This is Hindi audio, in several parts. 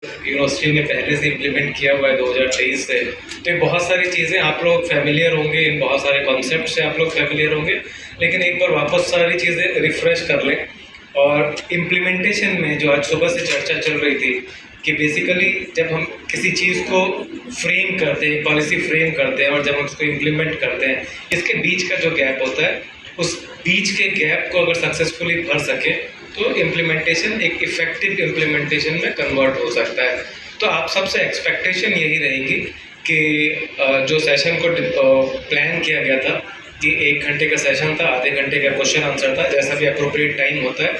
यूनिवर्सिटी ने पहले से इम्प्लीमेंट किया हुआ है 2023 से। तो ये बहुत सारी चीज़ें आप लोग फेमिलियर होंगे, इन बहुत सारे कॉन्सेप्ट से आप लोग फेमिलियर होंगे, लेकिन एक बार वापस सारी चीज़ें रिफ़्रेश कर लें। और इम्प्लीमेंटेशन में जो आज सुबह से चर्चा चल रही थी कि बेसिकली जब हम किसी चीज़ को फ्रेम करते हैं, पॉलिसी फ्रेम करते हैं और जब हम उसको इम्प्लीमेंट करते हैं, इसके बीच का जो गैप होता है, उस बीच के गैप को अगर सक्सेसफुली भर सके तो इम्प्लीमेंटेशन एक इफ़ेक्टिव इम्प्लीमेंटेशन में कन्वर्ट हो सकता है। तो आप सबसे एक्सपेक्टेशन यही रहेगी कि जो सेशन को प्लान किया गया था कि 1 घंटे का सेशन था, आधे घंटे का क्वेश्चन आंसर था, जैसा भी अप्रोप्रिएट टाइम होता है,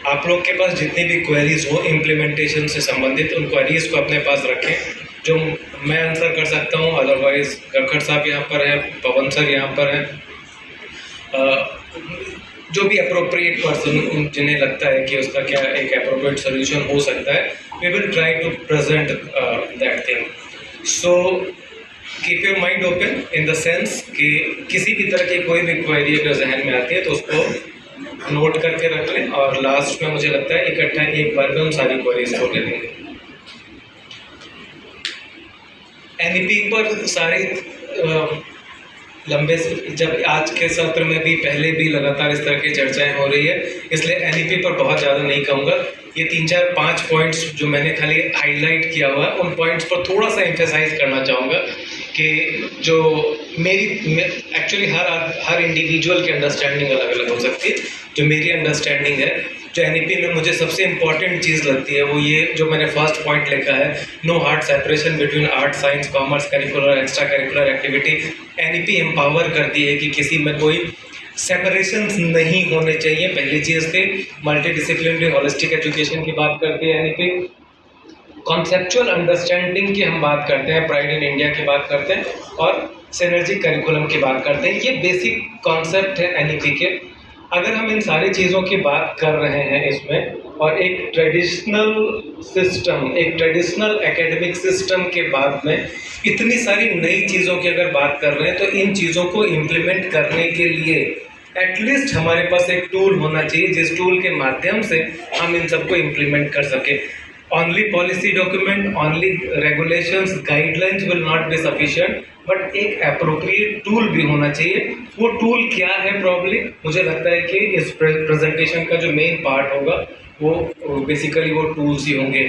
आप लोग के पास जितनी भी क्वेरीज हो इम्प्लीमेंटेशन से संबंधित, उन क्वेरीज को अपने पास रखें जो मैं आंसर कर सकता हूँ। अदरवाइज गखड़ साहब यहाँ पर हैं, पवन सर यहाँ पर हैं, जो भी अप्रोप्रिएट पर्सन जिन्हें लगता है कि उसका क्या एक अप्रोप्रिएट सोल्यूशन हो सकता है, we will try to present that thing. So keep your mind open in the sense कि किसी भी तरह की कोई भी क्वेरी अगर जहन में आती है तो उसको नोट करके रख लें, और लास्ट में मुझे लगता है इकट्ठा एक बार में हम सारी क्वेरीज को ले लेंगे। एनईपी पर सारी लंबे जब आज के सत्र में भी पहले भी लगातार इस तरह की चर्चाएं हो रही है, इसलिए एनईपी पर बहुत ज़्यादा नहीं कहूँगा। ये 3 4 5 पॉइंट्स जो मैंने खाली हाईलाइट किया हुआ है, उन पॉइंट्स पर थोड़ा सा एम्फेसाइज करना चाहूँगा कि जो मेरी एक्चुअली हर इंडिविजुअल की अंडरस्टैंडिंग अलग अलग हो सकती है। जो मेरी अंडरस्टैंडिंग है, जो एनईपी में मुझे सबसे इम्पॉर्टेंट चीज़ लगती है, वो ये जो मैंने फर्स्ट पॉइंट लिखा है, no hard separation between art, science, commerce, curricular, extra curricular activity. NEP empower करती है कि किसी में कोई सेपरेशंस नहीं होने चाहिए। पहली चीज़ थी मल्टी डिसिप्लिनरी होलिस्टिक एजुकेशन की बात करती है एनईपी। कॉन्सेप्चुअल अंडरस्टैंडिंग की हम बात करते हैं, प्राइड इन इंडिया की बात करते हैं, और सिनर्जिक करिकुलम की बात करते हैं। ये बेसिक कॉन्सेप्ट है एनईपी के। अगर हम इन सारी चीज़ों की बात कर रहे हैं इसमें, और एक ट्रेडिशनल सिस्टम, एक ट्रेडिशनल एकेडमिक सिस्टम के बाद में इतनी सारी नई चीज़ों की अगर बात कर रहे हैं, तो इन चीज़ों को इम्प्लीमेंट करने के लिए एटलीस्ट हमारे पास एक टूल होना चाहिए जिस टूल के माध्यम से हम इन सबको इम्प्लीमेंट कर सकें। Only policy document, only regulations, guidelines will not be sufficient, but एक अप्रोप्रिएट टूल भी होना चाहिए। वो टूल क्या है प्रॉब्ली, मुझे लगता है कि इस प्रेजेंटेशन का जो मेन पार्ट होगा वो बेसिकली वो टूल्स ही होंगे।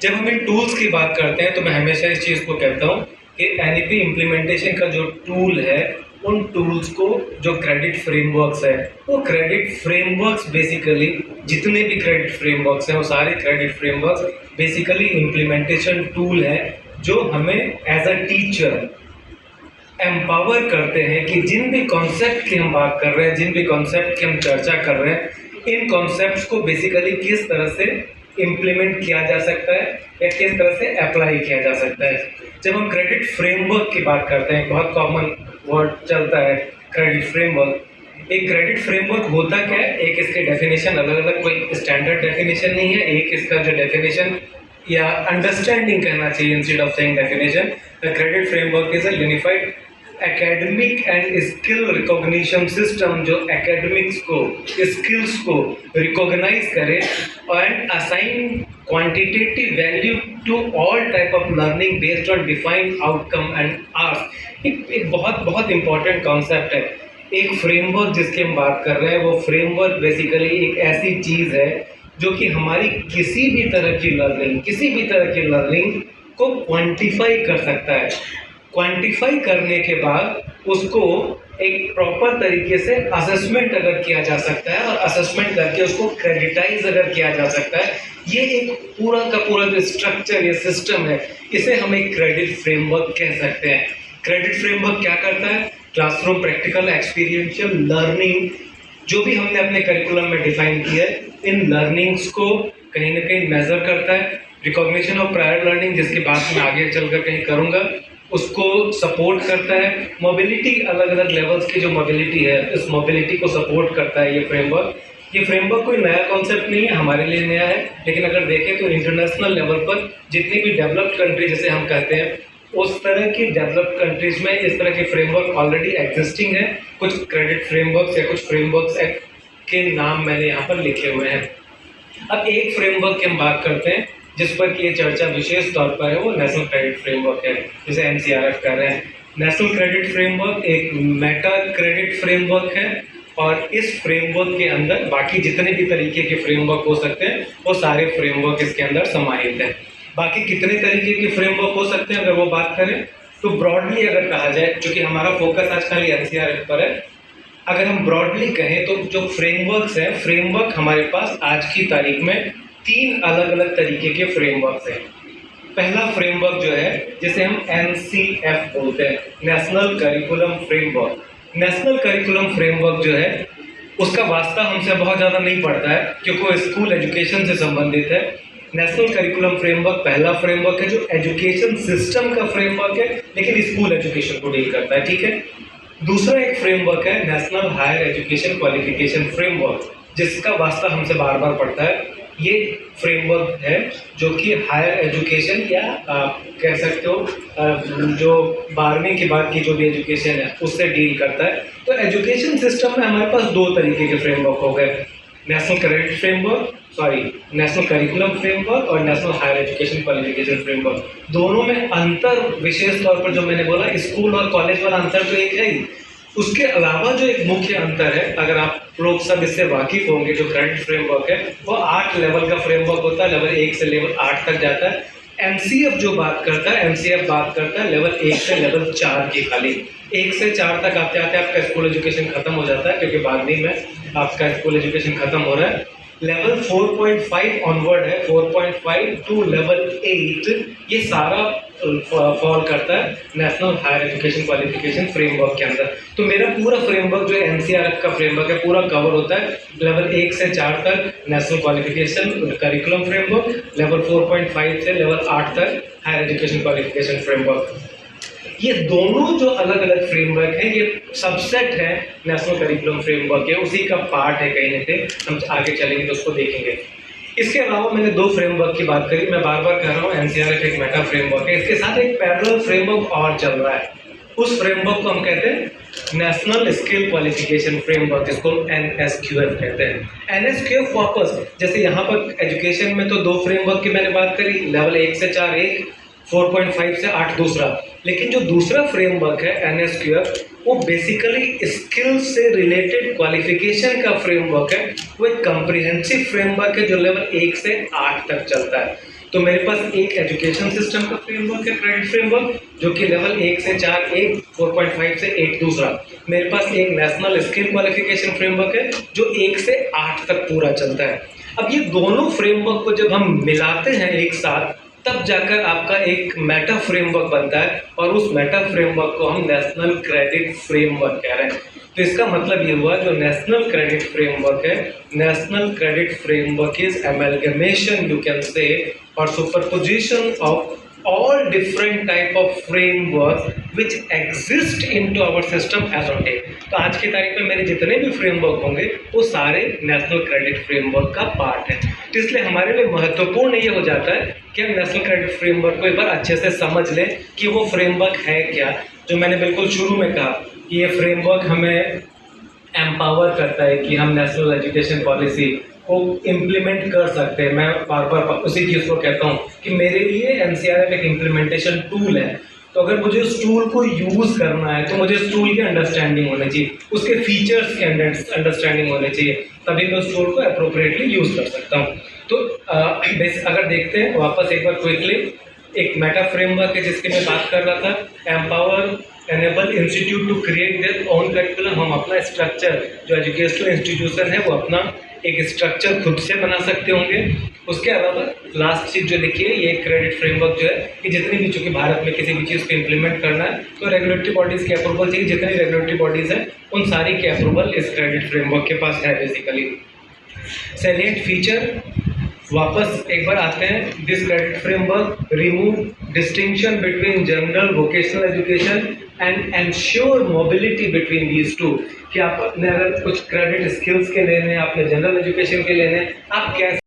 जब हम इन टूल्स की बात करते हैं तो मैं हमेशा इस चीज़ को कहता हूँ कि एनईपी इम्प्लीमेंटेशन का जो टूल है, उन टूल्स को जो क्रेडिट फ्रेमवर्क्स है, वो क्रेडिट फ्रेमवर्क्स बेसिकली जितने भी क्रेडिट फ्रेमवर्क्स हैं, वो सारे credit frameworks basically implementation tool है जो हमें एज अ टीचर एम्पावर करते हैं कि जिन भी कॉन्सेप्ट की हम बात कर रहे हैं, जिन भी कॉन्सेप्ट की हम चर्चा कर रहे हैं, इन कॉन्सेप्ट्स को बेसिकली किस तरह से इम्प्लीमेंट किया जा सकता है या किस तरह से अप्लाई किया जा सकता है। जब हम क्रेडिट फ्रेमवर्क की बात करते हैं, बहुत कॉमन वर्ड चलता है क्रेडिट फ्रेमवर्क। एक क्रेडिट फ्रेमवर्क होता क्या है, एक इसके डेफिनेशन अलग अलग, कोई स्टैंडर्ड डेफिनेशन नहीं है। एक इसका जो डेफिनेशन या अंडरस्टैंडिंग कहना चाहिए instead of saying definition, the credit framework is a unified academic and skill recognition system जो एकेडमिक्स को, स्किल्स को रिकॉग्नाइज करे and assign quantitative value to all type of learning based on defined outcome and arts. एक बहुत बहुत इंपॉर्टेंट कॉन्सेप्ट है। एक फ्रेमवर्क जिसकी हम बात कर रहे हैं, वो फ्रेमवर्क बेसिकली एक ऐसी चीज़ है जो कि हमारी किसी भी तरह की लर्निंग को क्वांटिफाई कर सकता है। क्वांटिफाई करने के बाद उसको एक प्रॉपर तरीके से असेसमेंट अगर किया जा सकता है, और असेसमेंट करके उसको क्रेडिटाइज अगर किया जा सकता है, ये एक पूरा का पूरा जो स्ट्रक्चर या सिस्टम है, इसे हम एक क्रेडिट फ्रेमवर्क कह सकते हैं। क्रेडिट फ्रेमवर्क क्या करता है? क्लासरूम प्रैक्टिकल एक्सपीरियंशियल लर्निंग जो भी हमने अपने करिकुलम में डिफाइन किया है, इन लर्निंग्स को कहीं ना कहीं मेजर करता है। रिकॉग्निशन ऑफ प्रायर लर्निंग, जिसकी बात मैं आगे चलकर कहीं करूँगा, उसको सपोर्ट करता है। मोबिलिटी, अलग अलग लेवल्स की जो मोबिलिटी है, इस मोबिलिटी को सपोर्ट करता है ये फ्रेमवर्क। ये फ्रेमवर्क कोई नया कॉन्सेप्ट नहीं है, हमारे लिए नया है, लेकिन अगर देखें तो इंटरनेशनल लेवल पर जितनी भी डेवलप्ड कंट्री जिसे हम कहते हैं, उस तरह की डेवलप्ड कंट्रीज में इस तरह के फ्रेमवर्क ऑलरेडी एग्जिस्टिंग है। कुछ क्रेडिट फ्रेमवर्क्स या कुछ फ्रेमवर्क्स के नाम मैंने यहाँ पर लिखे हुए हैं। अब एक फ्रेमवर्क की हम बात करते हैं जिस पर कि ये चर्चा विशेष तौर पर है वो नेशनल क्रेडिट फ्रेमवर्क है, जिसे एनसीआरएफ कह रहे हैं। नेशनल क्रेडिट फ्रेमवर्क एक मेटा क्रेडिट फ्रेमवर्क है और इस फ्रेमवर्क के अंदर बाकी जितने भी तरीके के फ्रेमवर्क हो सकते हैं वो सारे फ्रेमवर्क इसके अंदर समाहित हैं। बाकी कितने तरीके के फ्रेमवर्क हो सकते हैं अगर वो बात करें तो ब्रॉडली अगर कहा जाए, चूँकि हमारा फोकस आज खाली एनसीआरएफ पर है, अगर हम ब्रॉडली कहें तो जो फ्रेमवर्क्स हैं, फ्रेमवर्क हमारे पास आज की तारीख में 3 अलग अलग तरीके के फ्रेमवर्क्स हैं। पहला फ्रेमवर्क जो है जिसे हम एनसीएफ बोलते हैं, national curriculum framework. National curriculum framework जो है उसका वास्ता हमसे बहुत ज़्यादा नहीं पड़ता है क्योंकि वो स्कूल एजुकेशन से संबंधित है। नेशनल करिकुलम फ्रेमवर्क पहला फ्रेमवर्क है जो एजुकेशन सिस्टम का फ्रेमवर्क है, लेकिन स्कूल एजुकेशन को डील करता है, ठीक है। दूसरा एक फ्रेमवर्क है national higher education qualification framework, जिसका वास्ता हमसे बार बार पड़ता है। ये फ्रेमवर्क है जो कि हायर एजुकेशन या आप कह सकते हो जो 12वीं के बाद की जो भी एजुकेशन है उससे डील करता है। तो एजुकेशन सिस्टम में हमारे पास 2 तरीके के फ्रेमवर्क हो गए, national credit framework, national curriculum framework और national higher education qualification framework. दोनों में अंतर विशेष तौर पर जो मैंने बोला स्कूल और कॉलेज वाला अंतर तो एक है ही, उसके अलावा जो एक मुख्य अंतर है, अगर आप लोग सब इससे वाकिफ होंगे, जो क्रेडिट फ्रेमवर्क है वो 8 लेवल का फ्रेमवर्क होता है, लेवल 1 से लेवल 8 तक जाता है। एनसीएफ जो बात करता है, एनसीएफ बात करता है लेवल 1 से लेवल 4 की, खाली 1 से 4 तक आते आते आपका स्कूल एजुकेशन खत्म हो जाता है क्योंकि 12वीं में आपका स्कूल एजुकेशन खत्म हो रहा है। लेवल 4.5 ऑनवर्ड है, 4.5 टू लेवल 8 ये सारा फॉल करता है national higher education qualification framework के अंदर। तो मेरा पूरा फ्रेमवर्क जो एनसीआरएफ का फ्रेमवर्क है पूरा कवर होता है लेवल 1 से 4 तक national qualification curriculum framework, level 4.5 से लेवल 8 तक हायर एजुकेशन क्वालिफिकेशन फ्रेमवर्क। ये दोनों जो अलग अलग फ्रेमवर्क हैं ये सबसेट है नेशनल करिकुलम फ्रेमवर्क के, उसी का पार्ट है कहीं ना कहीं, हम आगे चलेंगे तो उसको देखेंगे। इसके अलावा मैंने 2 फ्रेमवर्क की बात करी, मैं बार बार कह रहा हूँ एनसीआरएफ एक मेटा फ्रेमवर्क है, इसके साथ एक पैरेलल फ्रेमवर्क और चल रहा है। उस फ्रेमवर्क को हम कहते हैं नेशनल स्किल क्वालिफिकेशन फ्रेमवर्क, जिसको हम एनएसक्यूएफ कहते हैं। एनएसक्यूएफ वापस जैसे यहाँ पर एजुकेशन में तो 2 फ्रेमवर्क की मैंने बात करी, लेवल 1 से 4 एक, 4.5 से 8 दूसरा, लेकिन जो दूसरा फ्रेमवर्क है एनएसक्यूएफ वो बेसिकली स्किल से रिलेटेड क्वालिफिकेशन का फ्रेमवर्क है। वो एक कम्प्रिहेंसिव फ्रेमवर्क है जो लेवल 1 से 8 तक चलता है। तो मेरे पास एक एजुकेशन सिस्टम का फ्रेमवर्क है क्रेडिट फ्रेमवर्क जो कि लेवल 1 से 4 एक, 4.5 से 8 दूसरा। मेरे पास एक नेशनल स्किल क्वालिफिकेशन फ्रेमवर्क है जो 1 से 8 तक पूरा चलता है। अब ये दोनों फ्रेमवर्क को जब हम मिलाते हैं एक साथ तब जाकर आपका एक मेटा फ्रेमवर्क बनता है और उस मेटा फ्रेमवर्क को हम नेशनल क्रेडिट फ्रेमवर्क कह रहे हैं। तो इसका मतलब ये हुआ जो नेशनल क्रेडिट फ्रेमवर्क है, national credit framework is amalgamation you can say और superposition of all different type of frameworks which exist into our system as on date। तो आज की तारीख में मेरे जितने भी फ्रेमवर्क होंगे वो सारे नेशनल क्रेडिट फ्रेमवर्क का पार्ट है। तो इसलिए हमारे लिए महत्वपूर्ण ये हो जाता है कि हम नेशनल क्रेडिट फ्रेमवर्क को एक बार अच्छे से समझ लें कि वो फ्रेमवर्क है क्या। जो मैंने बिल्कुल शुरू में कहा कि ये फ्रेमवर्क हमें एम्पावर करता है कि हम नेशनल एजुकेशन पॉलिसी को इम्प्लीमेंट कर सकते हैं। मैं बार बार उसी चीज़ को कहता हूँ कि मेरे लिए एनसीआरएफ एक इम्प्लीमेंटेशन टूल है। तो अगर मुझे उस टूल को यूज़ करना है तो मुझे उस टूल की अंडरस्टैंडिंग होनी चाहिए, उसके फीचर्स की अंडरस्टैंडिंग होनी चाहिए, तभी मैं उस टूल को अप्रोप्रिएटली यूज़ कर सकता हूँ। तो अगर देखते हैं वापस एक बार क्विकली, एक मेटा फ्रेमवर्क है जिसकी मैं बात कर रहा था, empower enable institute to create their own curriculum. हम अपना स्ट्रक्चर जो एजुकेशनल इंस्टीट्यूशन है वो अपना एक स्ट्रक्चर खुद से बना सकते होंगे। उसके अलावा लास्ट चीज़ जो देखिए ये क्रेडिट फ्रेमवर्क जो है कि जितनी भी, चूँकि भारत में किसी भी चीज़ को इम्प्लीमेंट करना है तो रेगुलेटरी बॉडीज़ की अप्रूवल चाहिए। जितनी रेगुलेटरी बॉडीज़ हैं उन सारी के अप्रूवल इस क्रेडिट फ्रेमवर्क के पास है बेसिकली। सैलिएंट फीचर वापस एक बार आते हैं, this credit framework remove distinction between general vocational education and ensure mobility between these two. कि आपने अगर कुछ क्रेडिट स्किल्स के लेने, आपने जनरल एजुकेशन के लेने, आप कैसे